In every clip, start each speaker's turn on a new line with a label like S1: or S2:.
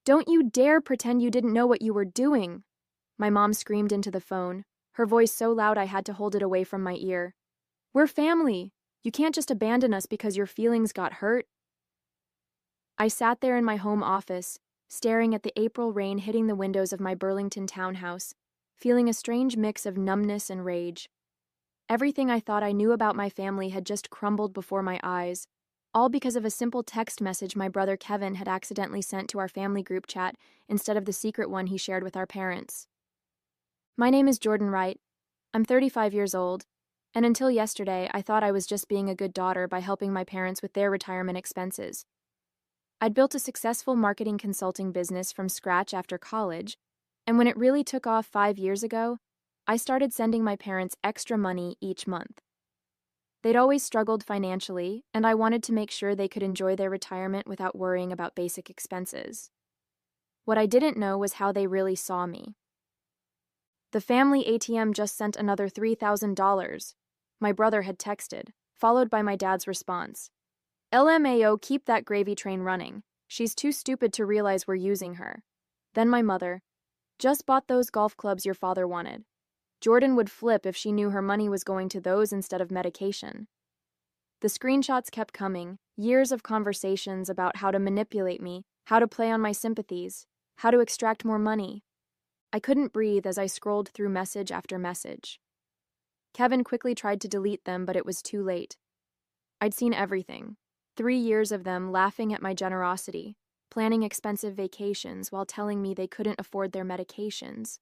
S1: Don't you dare pretend you didn't know what you were doing! My mom screamed into the phone, her voice so loud I had to hold it away from my ear. We're family! You can't just abandon us because your feelings got hurt. I sat there in my home office, staring at the April rain hitting the windows of my Burlington townhouse, feeling a strange mix of numbness and rage. Everything I thought I knew about my family had just crumbled before my eyes, all because of a simple text message my brother Kevin had accidentally sent to our family group chat instead of the secret one he shared with our parents. My name is Jordan Wright. I'm 35 years old, and until yesterday I thought I was just being a good daughter by helping my parents with their retirement expenses. I'd built a successful marketing consulting business from scratch after college, and when it really took off 5 years ago, I started sending my parents extra money each month. They'd always struggled financially, and I wanted to make sure they could enjoy their retirement without worrying about basic expenses. What I didn't know was how they really saw me. The family ATM just sent another $3,000, my brother had texted, followed by my dad's response. LMAO, keep that gravy train running. She's too stupid to realize we're using her. Then my mother. Just bought those golf clubs your father wanted. Jordan would flip if she knew her money was going to those instead of medication. The screenshots kept coming, years of conversations about how to manipulate me, how to play on my sympathies, how to extract more money. I couldn't breathe as I scrolled through message after message. Kevin quickly tried to delete them, but it was too late. I'd seen everything. 3 years of them laughing at my generosity, planning expensive vacations while telling me they couldn't afford their medications,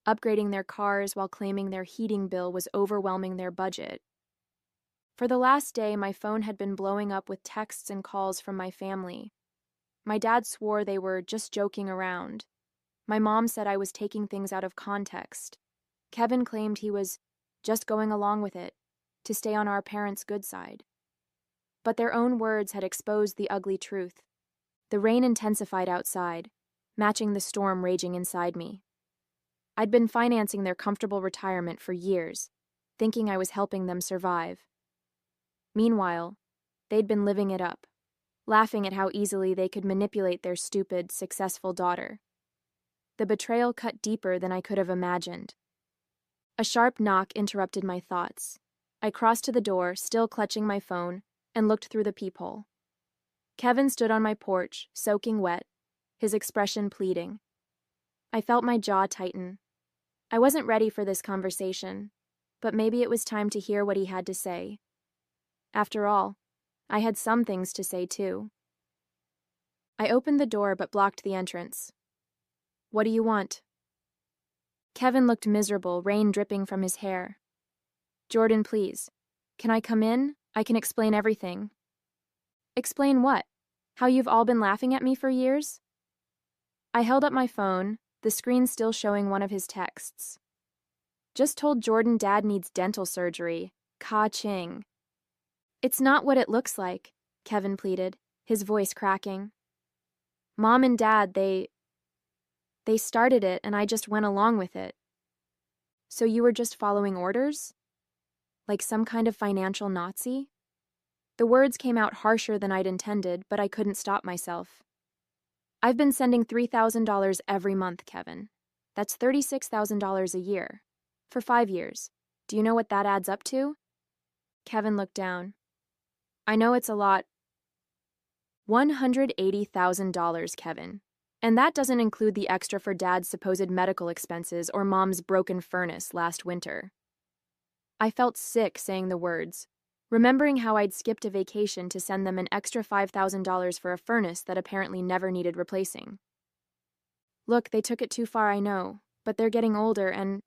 S1: upgrading their cars while claiming their heating bill was overwhelming their budget. For the last day, my phone had been blowing up with texts and calls from my family. My dad swore they were just joking around. My mom said I was taking things out of context. Kevin claimed he was just going along with it, to stay on our parents' good side. But their own words had exposed the ugly truth. The rain intensified outside, matching the storm raging inside me. I'd been financing their comfortable retirement for years, thinking I was helping them survive. Meanwhile, they'd been living it up, laughing at how easily they could manipulate their stupid, successful daughter. The betrayal cut deeper than I could have imagined. A sharp knock interrupted my thoughts. I crossed to the door, still clutching my phone, and looked through the peephole. Kevin stood on my porch, soaking wet, his expression pleading. I felt my jaw tighten. I wasn't ready for this conversation, but maybe it was time to hear what he had to say. After all, I had some things to say too. I opened the door but blocked the entrance. What do you want? Kevin looked miserable, rain dripping from his hair. Jordan, please. Can I come in? I can explain everything. Explain what? How you've all been laughing at me for years? I held up my phone, the screen still showing one of his texts. Just told Jordan Dad needs dental surgery. Ka-ching. It's not what it looks like, Kevin pleaded, his voice cracking. Mom and Dad, they started it and I just went along with it. So you were just following orders? Like some kind of financial Nazi? The words came out harsher than I'd intended, but I couldn't stop myself. I've been sending $3,000 every month, Kevin. That's $36,000 a year. For 5 years. Do you know what that adds up to? Kevin looked down. I know it's a lot. $180,000, Kevin. And that doesn't include the extra for Dad's supposed medical expenses or Mom's broken furnace last winter. I felt sick saying the words, remembering how I'd skipped a vacation to send them an extra $5,000 for a furnace that apparently never needed replacing. Look, they took it too far, I know, but they're getting older and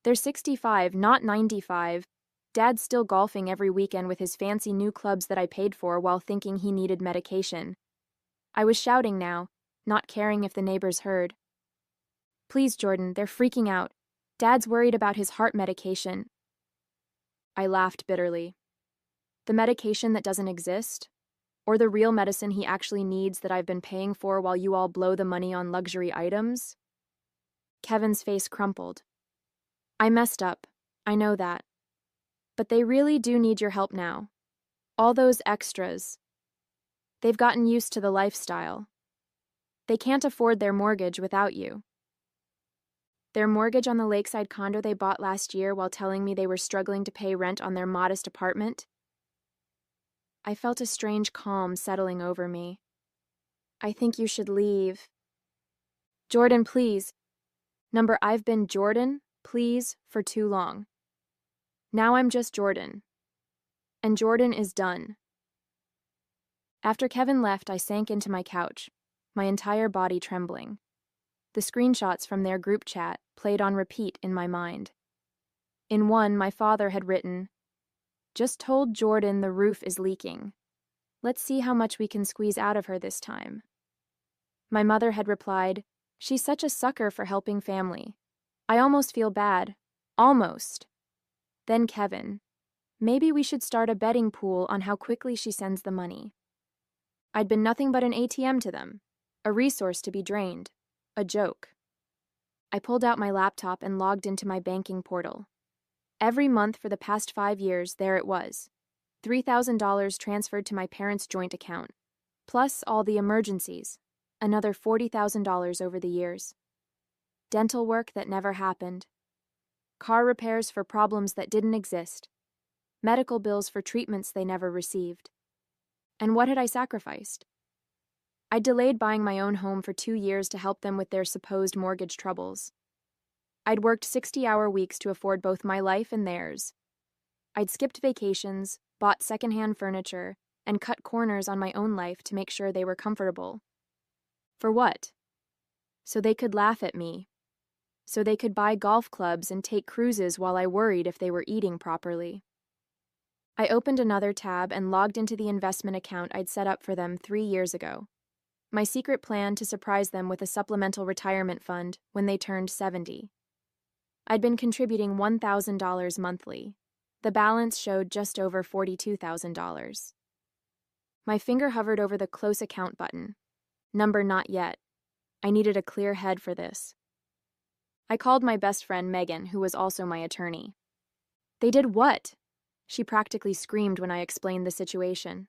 S1: they're 65, not 95. Dad's still golfing every weekend with his fancy new clubs that I paid for while thinking he needed medication. I was shouting now, not caring if the neighbors heard. Please, Jordan, they're freaking out. Dad's worried about his heart medication. I laughed bitterly. The medication that doesn't exist? Or the real medicine he actually needs that I've been paying for while you all blow the money on luxury items? Kevin's face crumpled. I messed up. I know that. But they really do need your help now. All those extras. They've gotten used to the lifestyle. They can't afford their mortgage without you. Their mortgage on the lakeside condo they bought last year while telling me they were struggling to pay rent on their modest apartment? I felt a strange calm settling over me. I think you should leave. Jordan, please. Number, I've been Jordan, please, for too long. Now I'm just Jordan. And Jordan is done. After Kevin left, I sank into my couch, my entire body trembling. The screenshots from their group chat played on repeat in my mind. In one, my father had written, "Just told Jordan the roof is leaking. Let's see how much we can squeeze out of her this time." My mother had replied, "She's such a sucker for helping family. I almost feel bad. Almost." Then Kevin, "Maybe we should start a betting pool on how quickly she sends the money." I'd been nothing but an ATM to them, a resource to be drained, a joke. I pulled out my laptop and logged into my banking portal. Every month for the past 5 years, there it was. $3,000 transferred to my parents' joint account, plus all the emergencies, another $40,000 over the years. Dental work that never happened. Car repairs for problems that didn't exist. Medical bills for treatments they never received. And what had I sacrificed? I delayed buying my own home for 2 years to help them with their supposed mortgage troubles. I'd worked 60-hour weeks to afford both my life and theirs. I'd skipped vacations, bought secondhand furniture, and cut corners on my own life to make sure they were comfortable. For what? So they could laugh at me. So they could buy golf clubs and take cruises while I worried if they were eating properly. I opened another tab and logged into the investment account I'd set up for them 3 years ago. My secret plan to surprise them with a supplemental retirement fund when they turned 70. I'd been contributing $1,000 monthly. The balance showed just over $42,000. My finger hovered over the close account button. Number not yet. I needed a clear head for this. I called my best friend Megan, who was also my attorney. "They did what?" She practically screamed when I explained the situation.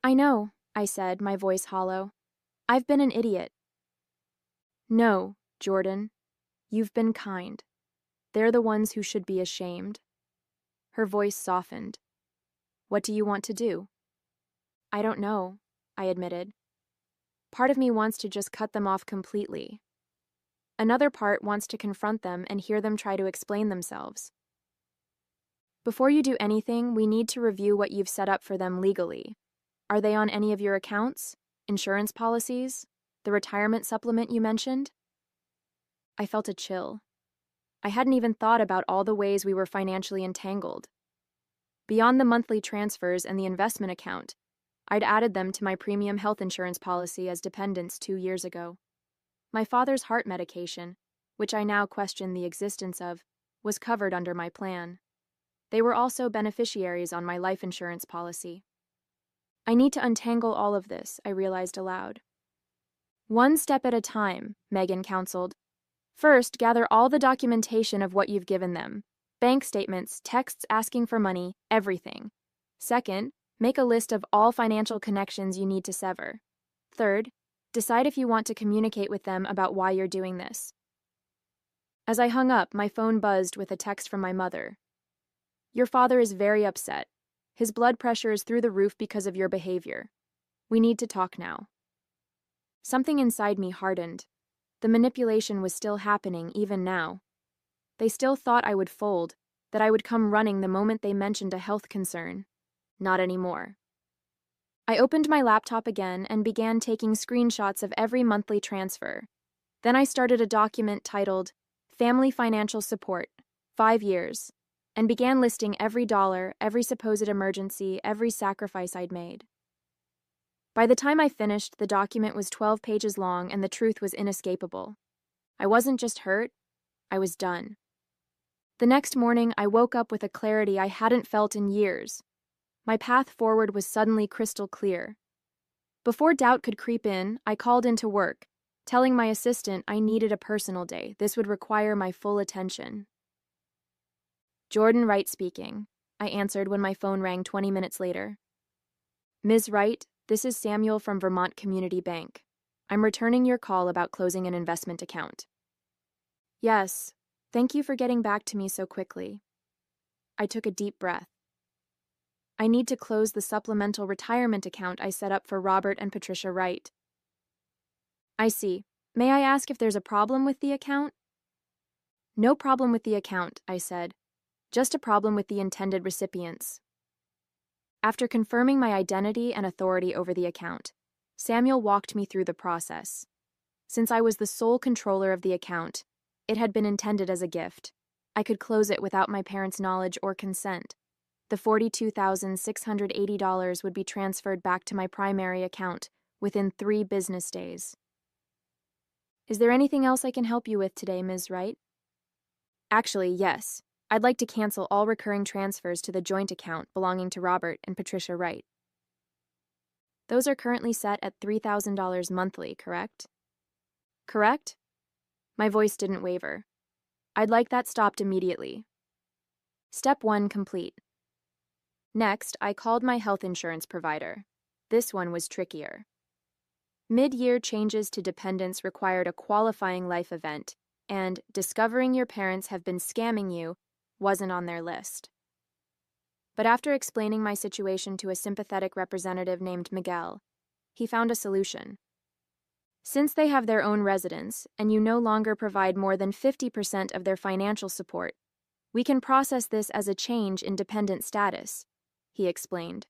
S1: "I know," I said, my voice hollow. "I've been an idiot." "No, Jordan. You've been kind. They're the ones who should be ashamed." Her voice softened. "What do you want to do?" "I don't know," I admitted. Part of me wants to just cut them off completely. Another part wants to confront them and hear them try to explain themselves. "Before you do anything, we need to review what you've set up for them legally. Are they on any of your accounts, insurance policies, the retirement supplement you mentioned?" I felt a chill. I hadn't even thought about all the ways we were financially entangled. Beyond the monthly transfers and the investment account, I'd added them to my premium health insurance policy as dependents 2 years ago. My father's heart medication, which I now question the existence of, was covered under my plan. They were also beneficiaries on my life insurance policy. I need to untangle all of this, I realized aloud. "One step at a time," Megan counseled. "First, gather all the documentation of what you've given them. Bank statements, texts asking for money, everything. Second, make a list of all financial connections you need to sever. Third, decide if you want to communicate with them about why you're doing this." As I hung up, my phone buzzed with a text from my mother. "Your father is very upset. His blood pressure is through the roof because of your behavior. We need to talk now." Something inside me hardened. The manipulation was still happening even now. They still thought I would fold, that I would come running the moment they mentioned a health concern. Not anymore. I opened my laptop again and began taking screenshots of every monthly transfer. Then I started a document titled Family Financial Support, 5 years, and began listing every dollar, every supposed emergency, every sacrifice I'd made. By the time I finished, the document was 12 pages long and the truth was inescapable. I wasn't just hurt, I was done. The next morning, I woke up with a clarity I hadn't felt in years. My path forward was suddenly crystal clear. Before doubt could creep in, I called into work, telling my assistant I needed a personal day. This would require my full attention. "Jordan Wright speaking," I answered when my phone rang 20 minutes later. "Ms. Wright, this is Samuel from Vermont Community Bank. I'm returning your call about closing an investment account. Yes, thank you for getting back to me so quickly. I took a deep breath. I need to close the supplemental retirement account I set up for Robert and Patricia Wright. I see. May I ask if there's a problem with the account? No problem with the account, I said. Just a problem with the intended recipients. After confirming my identity and authority over the account, Samuel walked me through the process. Since I was the sole controller of the account, it had been intended as a gift. I could close it without my parents' knowledge or consent. The $42,680 would be transferred back to my primary account within 3 business days. Is there anything else I can help you with today, Ms. Wright? Actually, yes. I'd like to cancel all recurring transfers to the joint account belonging to Robert and Patricia Wright. Those are currently set at $3,000 monthly, correct? Correct? My voice didn't waver. I'd like that stopped immediately. Step 1 complete. Next, I called my health insurance provider. This one was trickier. Mid-year changes to dependents required a qualifying life event, and discovering your parents have been scamming you wasn't on their list. But after explaining my situation to a sympathetic representative named Miguel, he found a solution. Since they have their own residence and you no longer provide more than 50% of their financial support, we can process this as a change in dependent status, he explained.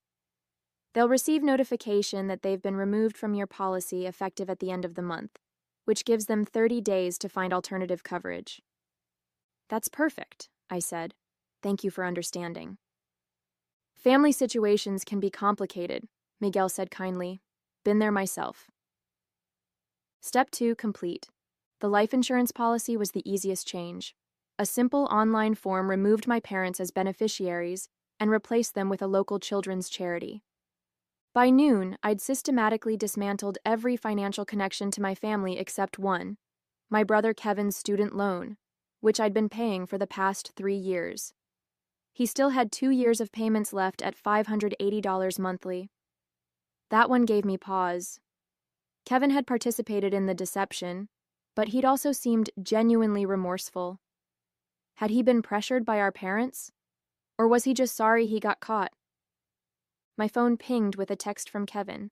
S1: They'll receive notification that they've been removed from your policy effective at the end of the month, which gives them 30 days to find alternative coverage. That's perfect, I said. Thank you for understanding. Family situations can be complicated, Miguel said kindly. Been there myself. Step 2 complete. The life insurance policy was the easiest change. A simple online form removed my parents as beneficiaries and replaced them with a local children's charity. By noon, I'd systematically dismantled every financial connection to my family except one, my brother Kevin's student loan, which I'd been paying for the past 3 years. He still had 2 years of payments left at $580 monthly. That one gave me pause. Kevin had participated in the deception, but he'd also seemed genuinely remorseful. Had he been pressured by our parents? Or was he just sorry he got caught? My phone pinged with a text from Kevin.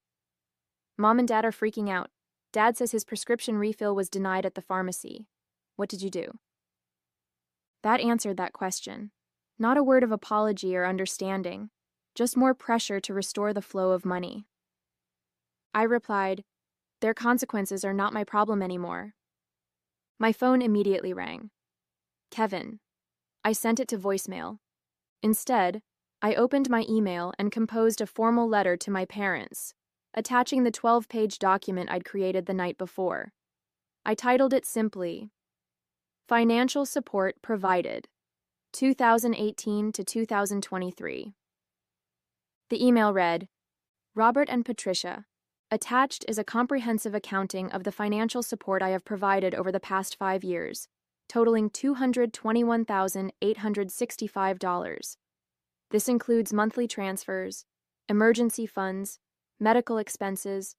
S1: Mom and Dad are freaking out. Dad says his prescription refill was denied at the pharmacy. What did you do? That answered that question. Not a word of apology or understanding, just more pressure to restore the flow of money. I replied, their consequences are not my problem anymore. My phone immediately rang. Kevin. I sent it to voicemail. Instead, I opened my email and composed a formal letter to my parents, attaching the 12-page document I'd created the night before. I titled it simply, Financial Support Provided, 2018 to 2023. The email read, Robert and Patricia, attached is a comprehensive accounting of the financial support I have provided over the past 5 years, totaling $221,865. This includes monthly transfers, emergency funds, medical expenses,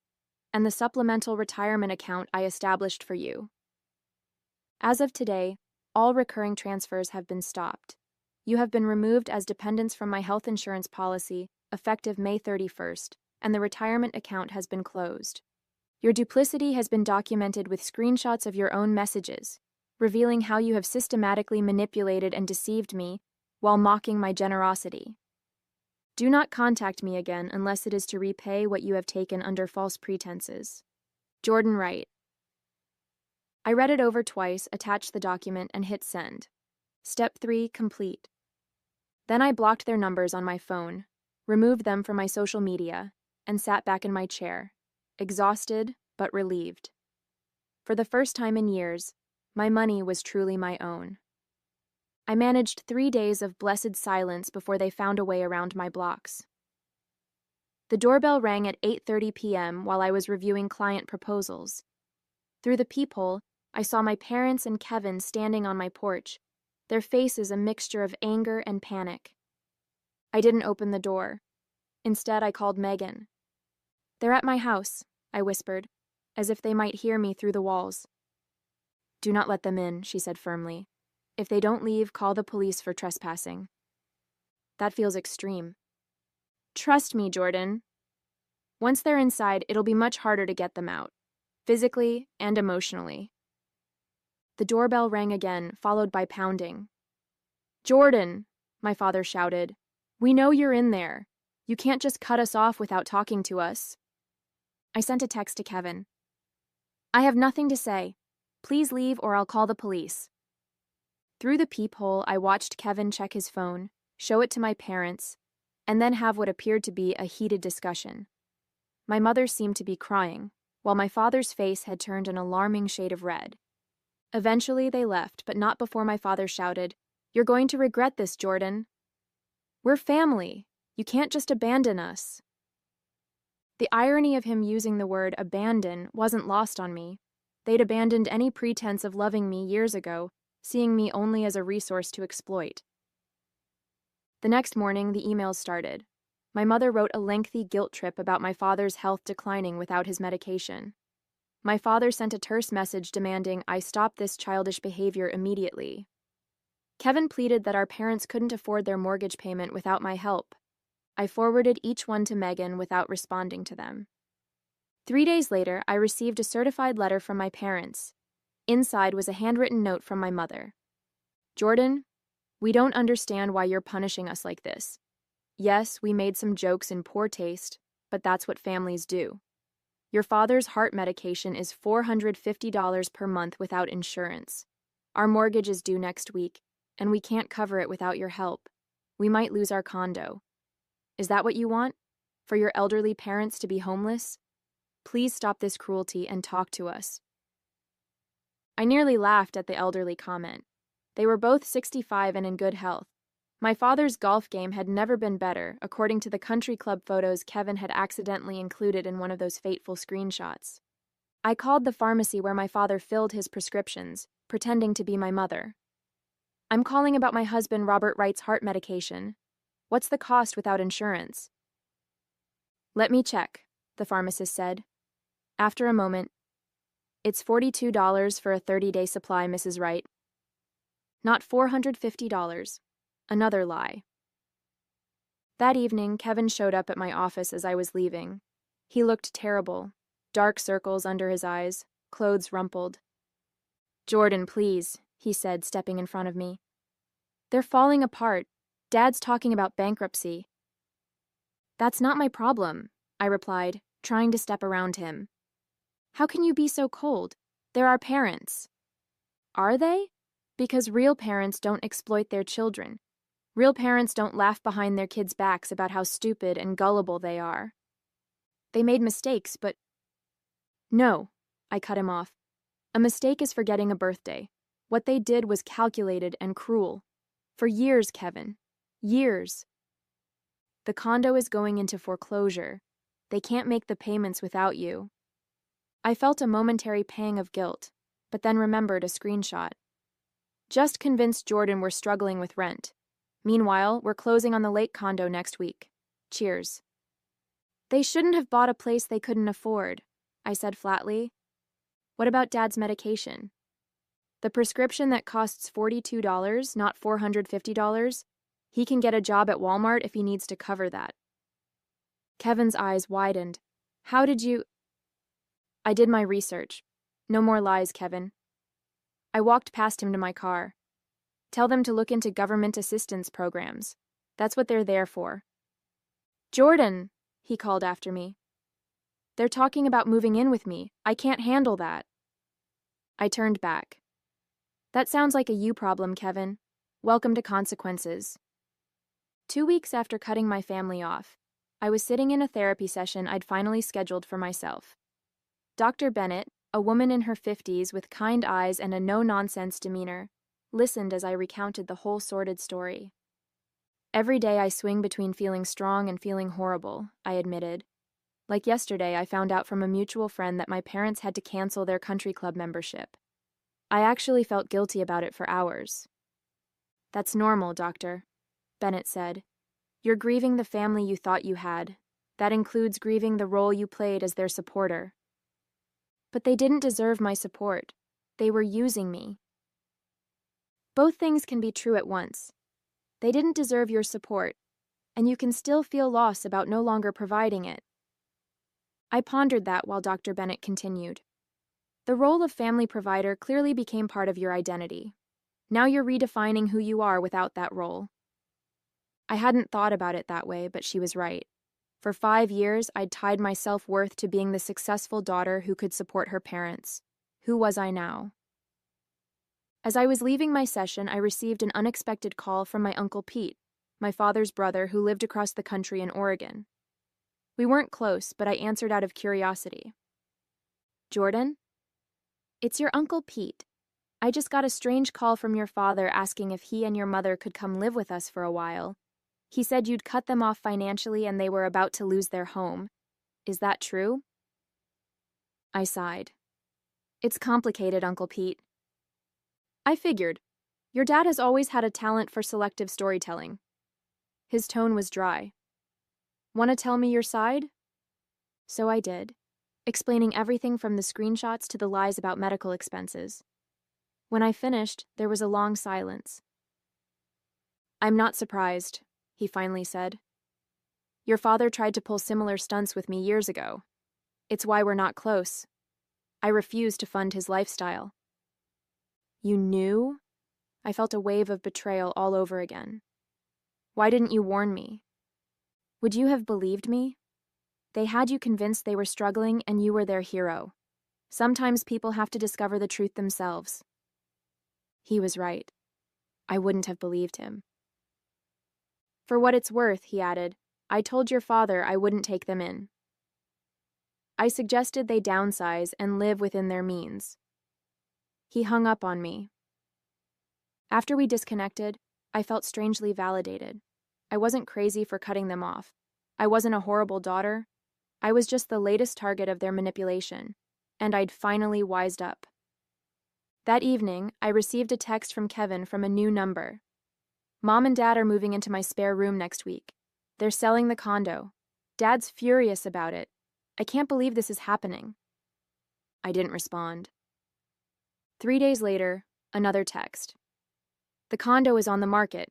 S1: and the supplemental retirement account I established for you. As of today, all recurring transfers have been stopped. You have been removed as dependents from my health insurance policy effective May 31st, and the retirement account has been closed. Your duplicity has been documented with screenshots of your own messages, revealing how you have systematically manipulated and deceived me while mocking my generosity. Do not contact me again unless it is to repay what you have taken under false pretenses. Jordan Wright. I read it over twice, attached the document, and hit send. Step 3 complete. Then I blocked their numbers on my phone, removed them from my social media, and sat back in my chair, exhausted but relieved. For the first time in years, my money was truly my own. I managed 3 days of blessed silence before they found a way around my blocks. The doorbell rang at 8:30 p.m. while I was reviewing client proposals. Through the peephole, I saw my parents and Kevin standing on my porch, their faces a mixture of anger and panic. I didn't open the door. Instead, I called Megan. They're at my house, I whispered. as if they might hear me through the walls. "Do not let them in," she said firmly. "If they don't leave, call the police for trespassing." That feels extreme. Trust me, Jordan. Once they're inside, it'll be much harder to get them out, physically and emotionally. The doorbell rang again, followed by pounding. "Jordan," my father shouted. "We know you're in there. You can't just cut us off without talking to us." I sent a text to Kevin. "I have nothing to say. Please leave or I'll call the police." Through the peephole, I watched Kevin check his phone, show it to my parents, and then have what appeared to be a heated discussion. My mother seemed to be crying, while my father's face had turned an alarming shade of red. Eventually, they left, but not before my father shouted, "You're going to regret this, Jordan. We're family. You can't just abandon us." The irony of him using the word abandon wasn't lost on me. They'd abandoned any pretense of loving me years ago, seeing me only as a resource to exploit. The next morning, the emails started. My mother wrote a lengthy guilt trip about my father's health declining without his medication. My father sent a terse message demanding I stop this childish behavior immediately. Kevin pleaded that our parents couldn't afford their mortgage payment without my help. I forwarded each one to Megan without responding to them. 3 days later, I received a certified letter from my parents. Inside was a handwritten note from my mother. "Jordan, we don't understand why you're punishing us like this. Yes, we made some jokes in poor taste, but that's what families do. Your father's heart medication is $450 per month without insurance. Our mortgage is due next week, and we can't cover it without your help. We might lose our condo. Is that what you want? For your elderly parents to be homeless? Please stop this cruelty and talk to us." I nearly laughed at the elderly comment. They were both 65 and in good health. My father's golf game had never been better, according to the country club photos Kevin had accidentally included in one of those fateful screenshots. I called the pharmacy where my father filled his prescriptions, pretending to be my mother. "I'm calling about my husband Robert Wright's heart medication. What's the cost without insurance?" "Let me check," the pharmacist said. After a moment, "It's $42 for a 30-day supply, Mrs. Wright." Not $450. Another lie. That evening, Kevin showed up at my office as I was leaving. He looked terrible, dark circles under his eyes, clothes rumpled. "Jordan, please," he said, stepping in front of me. "They're falling apart. Dad's talking about bankruptcy." "That's not my problem," I replied, trying to step around him. "How can you be so cold? They're our parents." "Are they? Because real parents don't exploit their children. Real parents don't laugh behind their kids' backs about how stupid and gullible they are. They made mistakes, but—" "No," I cut him off. "A mistake is forgetting a birthday. What they did was calculated and cruel. For years, Kevin. Years. The condo is going into foreclosure. They can't make the payments without you." I felt a momentary pang of guilt, but then remembered a screenshot. Just convinced Jordan we're struggling with rent. Meanwhile, we're closing on the lake condo next week. Cheers. "They shouldn't have bought a place they couldn't afford," I said flatly. "What about Dad's medication? The prescription that costs $42, not $450? He can get a job at Walmart if he needs to cover that." Kevin's eyes widened. "How did you—" "I did my research. No more lies, Kevin." I walked past him to my car. "Tell them to look into government assistance programs. That's what they're there for." "Jordan," he called after me. "They're talking about moving in with me. I can't handle that." I turned back. "That sounds like a you problem, Kevin. Welcome to consequences." 2 weeks after cutting my family off, I was sitting in a therapy session I'd finally scheduled for myself. Dr. Bennett, a woman in her 50s with kind eyes and a no-nonsense demeanor, listened as I recounted the whole sordid story. "Every day I swing between feeling strong and feeling horrible," I admitted. "Like yesterday, I found out from a mutual friend that my parents had to cancel their country club membership. I actually felt guilty about it for hours." "That's normal, doctor," Bennett said. "You're grieving the family you thought you had. That includes grieving the role you played as their supporter." But they didn't deserve my support. They were using me. Both things can be true at once. They didn't deserve your support, and you can still feel loss about no longer providing it. I pondered that while Dr. Bennett continued. The role of family provider clearly became part of your identity. Now you're redefining who you are without that role. I hadn't thought about it that way, but she was right. For 5 years, I'd tied my self-worth to being the successful daughter who could support her parents. Who was I now? As I was leaving my session, I received an unexpected call from my Uncle Pete, my father's brother who lived across the country in Oregon. We weren't close, but I answered out of curiosity. Jordan? It's your Uncle Pete. I just got a strange call from your father asking if he and your mother could come live with us for a while. He said you'd cut them off financially and they were about to lose their home. Is that true? I sighed. It's complicated, Uncle Pete. I figured. Your dad has always had a talent for selective storytelling. His tone was dry. Want to tell me your side? So I did, explaining everything from the screenshots to the lies about medical expenses. When I finished, there was a long silence. I'm not surprised, he finally said. Your father tried to pull similar stunts with me years ago. It's why we're not close. I refused to fund his lifestyle. You knew? I felt a wave of betrayal all over again. Why didn't you warn me? Would you have believed me? They had you convinced they were struggling and you were their hero. Sometimes people have to discover the truth themselves. He was right. I wouldn't have believed him. For what it's worth, he added, I told your father I wouldn't take them in. I suggested they downsize and live within their means. He hung up on me. After we disconnected, I felt strangely validated. I wasn't crazy for cutting them off. I wasn't a horrible daughter. I was just the latest target of their manipulation, and I'd finally wised up. That evening, I received a text from Kevin from a new number. Mom and Dad are moving into my spare room next week. They're selling the condo. Dad's furious about it. I can't believe this is happening. I didn't respond. 3 days later, another text. The condo is on the market.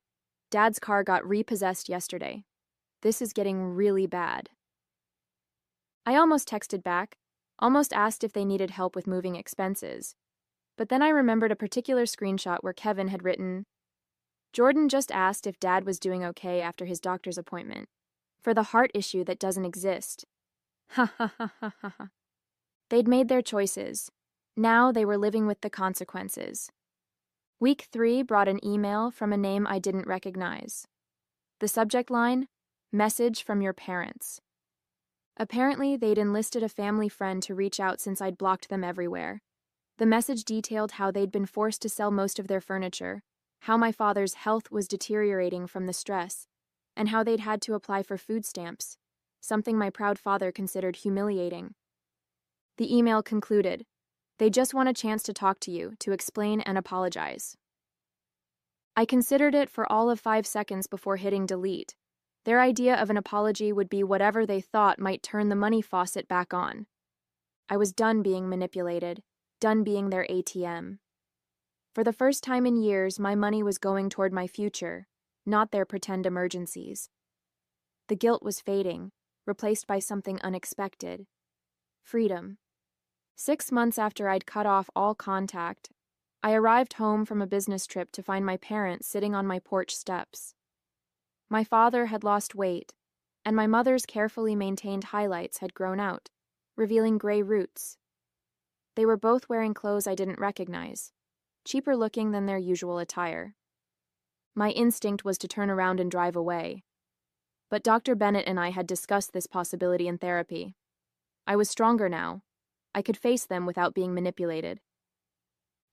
S1: Dad's car got repossessed yesterday. This is getting really bad. I almost texted back, almost asked if they needed help with moving expenses. But then I remembered a particular screenshot where Kevin had written, Jordan just asked if Dad was doing okay after his doctor's appointment, for the heart issue that doesn't exist. Ha ha ha ha ha ha. They'd made their choices. Now they were living with the consequences. Week 3 brought an email from a name I didn't recognize. The subject line, Message from your parents. Apparently, they'd enlisted a family friend to reach out since I'd blocked them everywhere. The message detailed how they'd been forced to sell most of their furniture, how my father's health was deteriorating from the stress, and how they'd had to apply for food stamps, something my proud father considered humiliating. The email concluded, they just want a chance to talk to you, to explain and apologize. I considered it for all of 5 seconds before hitting delete. Their idea of an apology would be whatever they thought might turn the money faucet back on. I was done being manipulated, done being their ATM. For the first time in years, my money was going toward my future, not their pretend emergencies. The guilt was fading, replaced by something unexpected. Freedom. 6 months after I'd cut off all contact, I arrived home from a business trip to find my parents sitting on my porch steps. My father had lost weight, and my mother's carefully maintained highlights had grown out, revealing gray roots. They were both wearing clothes I didn't recognize, cheaper looking than their usual attire. My instinct was to turn around and drive away. But Dr. Bennett and I had discussed this possibility in therapy. I was stronger now. I could face them without being manipulated.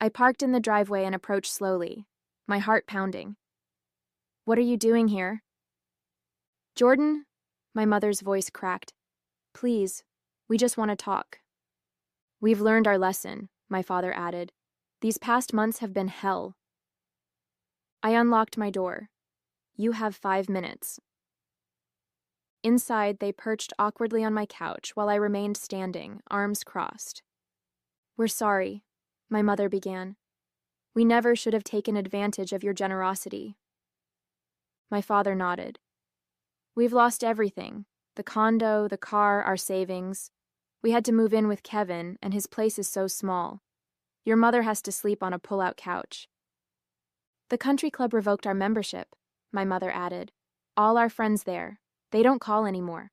S1: I parked in the driveway and approached slowly, my heart pounding. What are you doing here? Jordan, my mother's voice cracked. Please, we just want to talk. We've learned our lesson, my father added. These past months have been hell. I unlocked my door. You have 5 minutes. Inside, they perched awkwardly on my couch while I remained standing, arms crossed. We're sorry, my mother began. We never should have taken advantage of your generosity. My father nodded. We've lost everything, the condo, the car, our savings. We had to move in with Kevin, and his place is so small. Your mother has to sleep on a pull-out couch. The country club revoked our membership, my mother added. All our friends there. They don't call anymore.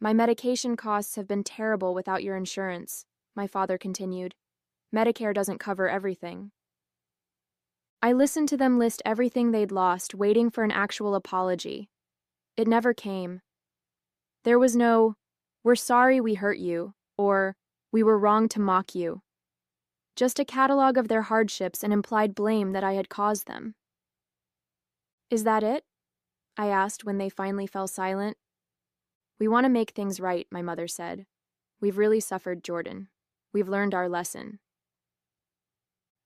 S1: My medication costs have been terrible without your insurance, my father continued. Medicare doesn't cover everything. I listened to them list everything they'd lost, waiting for an actual apology. It never came. There was no, "We're sorry we hurt you," or "We were wrong to mock you." Just a catalog of their hardships and implied blame that I had caused them. Is that it? I asked when they finally fell silent. We want to make things right, my mother said. We've really suffered, Jordan. We've learned our lesson.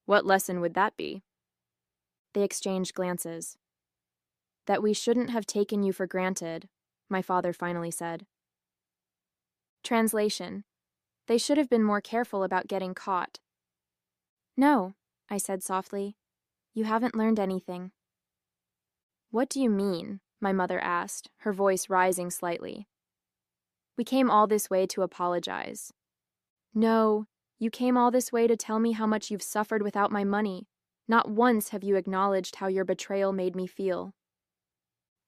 S1: What lesson would that be? They exchanged glances. That we shouldn't have taken you for granted, my father finally said. Translation. They should have been more careful about getting caught. No, I said softly. You haven't learned anything. What do you mean? My mother asked, her voice rising slightly. We came all this way to apologize. No, you came all this way to tell me how much you've suffered without my money. Not once have you acknowledged how your betrayal made me feel.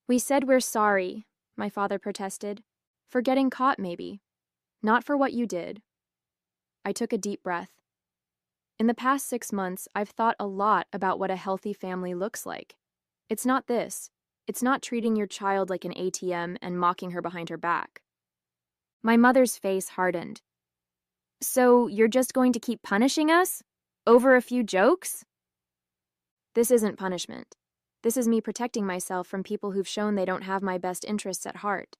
S1: We said we're sorry, my father protested. For getting caught, maybe. Not for what you did. I took a deep breath. In the past 6 months, I've thought a lot about what a healthy family looks like. It's not this. It's not treating your child like an ATM and mocking her behind her back. My mother's face hardened. So you're just going to keep punishing us? Over a few jokes? This isn't punishment. This is me protecting myself from people who've shown they don't have my best interests at heart.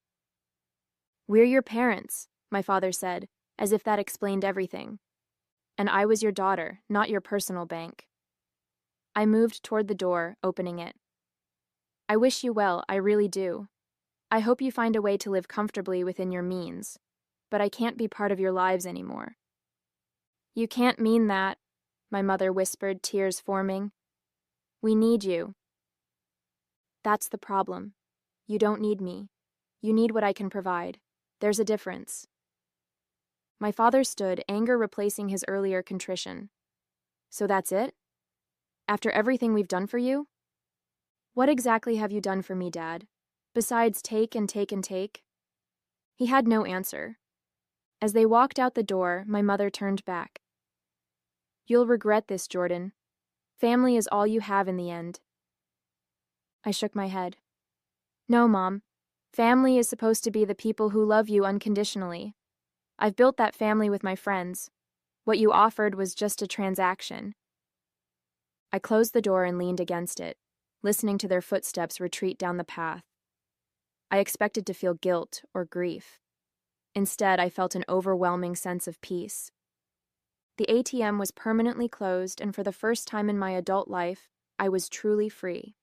S1: We're your parents, my father said, as if that explained everything. And I was your daughter, not your personal bank. I moved toward the door, opening it. I wish you well, I really do. I hope you find a way to live comfortably within your means, but I can't be part of your lives anymore. You can't mean that, my mother whispered, tears forming. We need you. That's the problem. You don't need me. You need what I can provide. There's a difference. My father stood, anger replacing his earlier contrition. So that's it? After everything we've done for you? What exactly have you done for me, Dad? Besides take and take and take? He had no answer. As they walked out the door, my mother turned back. You'll regret this, Jordan. Family is all you have in the end. I shook my head. No, Mom. Family is supposed to be the people who love you unconditionally. I've built that family with my friends. What you offered was just a transaction. I closed the door and leaned against it, listening to their footsteps retreat down the path. I expected to feel guilt or grief. Instead, I felt an overwhelming sense of peace. The ATM was permanently closed, and for the first time in my adult life, I was truly free.